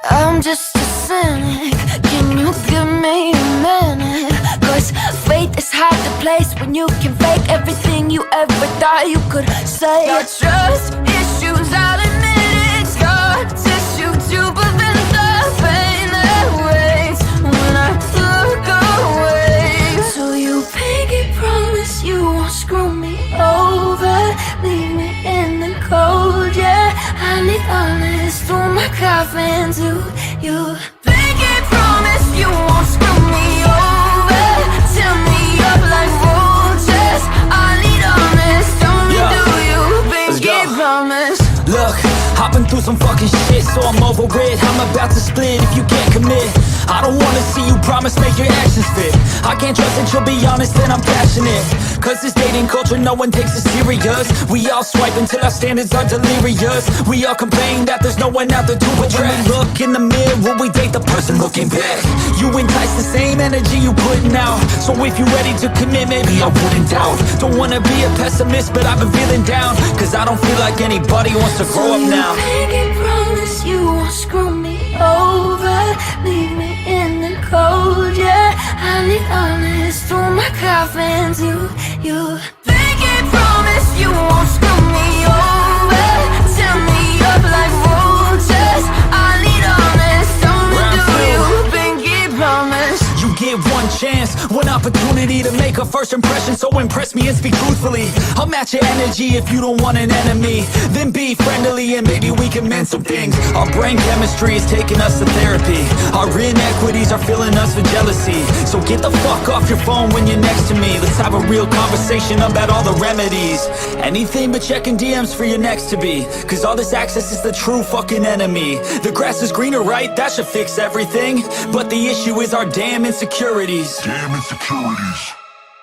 I'm just a cynic. Can you give me a minute? Cause faith is hard to place when you can fake everything you ever thought you could say. Your trust issues, I'll admit it. Scar tissue to prevent the pain that waits when I look away. So you pinky promise you won't screw me over, leave me in the cold, yeah. I need honest through my coffin to you. Pinky promise you won't screw me over, tear me up like roaches. I need honest, tell me do you pinky promise? Look, I've been through some fucking shit, so I'm over it. I'm about to split if you can't commit. I don't wanna see you promise, make your actions fit. I can't trust that you'll be honest and I'm passionate. Cause this dating culture, no one takes it serious. We all swipe until our standards are delirious. We all complain that there's no one out there to attract. When we look in the mirror, we date the person looking back. You entice the same energy you putting out. So if you're ready to commit, maybe I wouldn't doubt. Don't wanna be a pessimist, but I've been feeling down. Cause I don't feel like anybody wants to grow up now. So you pinky promise you won't screw me over, leave me in the cold, yeah. I need honest through my coffin to you. Pinky promise you won't screw me over, tear me up like roaches. I need honest, tell me do you pinky promise? You get one chance, one opportunity to make a first impression. So impress me and speak truthfully. I'll match your energy if you don't want an enemy. Then be friendly and maybe we can mend some things. Our brain chemistry is taking us to therapy. Our inequities are filling us with jealousy. So get the fuck off your phone when you're next to me. Let's have a real conversation about all the remedies. Anything but checking DMs for your next to be. Cause all this access is the true fucking enemy. The grass is greener, right? That should fix everything. But the issue is our damn insecurities.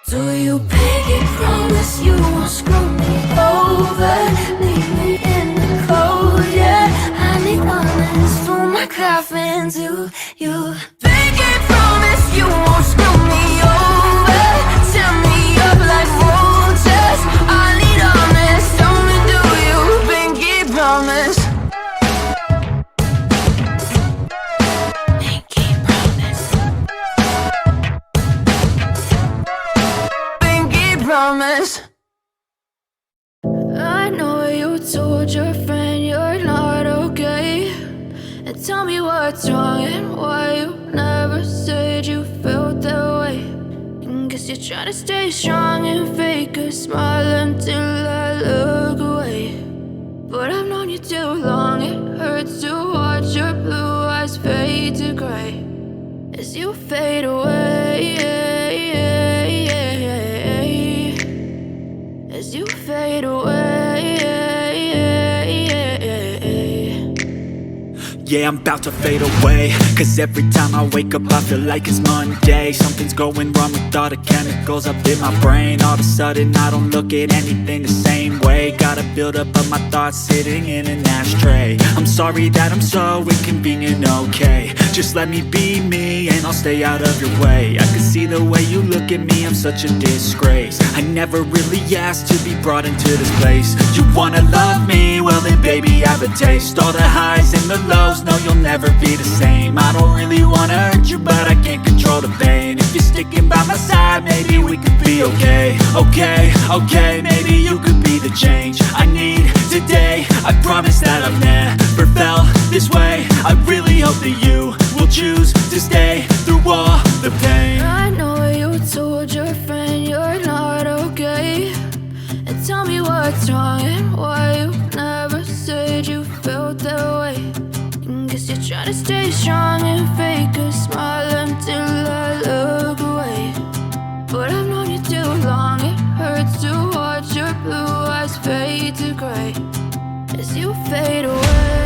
Do you pinky promise you won't screw me over, leave me in the cold, yeah. I need honest through my coffin to you. Pinky promise you won't screw me over, tear me up like roaches. I need honest, tell me do you pinky promise? Pinky promise. Promise. I know you told your friend you're not okay, and tell me what's wrong and why you never said you felt that way. And guess you're trying to stay strong and fake a smile until I look away. But I've known you too long, it hurts to watch your blue eyes fade to gray as you fade away. As you fade away. Yeah, I'm about to fade away. Cause every time I wake up I feel like it's Monday. Something's going wrong with all the chemicals up in my brain. All of a sudden I don't look at anything the same way. Gotta build up of my thoughts sitting in an ashtray. I'm sorry that I'm so inconvenient, okay. Just let me be me and I'll stay out of your way. I can see the way you look at me, I'm such a disgrace. I never really asked to be brought into this place. You wanna love me? Well then baby I have a taste. All the highs and the lows, no you'll never be the same. I don't really wanna hurt you but I can't control the pain. If you're sticking by my side maybe we could be okay. Okay, maybe you could be the change I need today. I promise that I've never felt this way. I really hope that you will choose to stay through all the pain. I know you told your friend you're not okay, and tell me what's wrong and why you never said you felt that way. And guess you're trying to stay strong and fake a smile until I look away. But I've known you too long, it hurts to watch your blue eyes fade to gray as you fade away.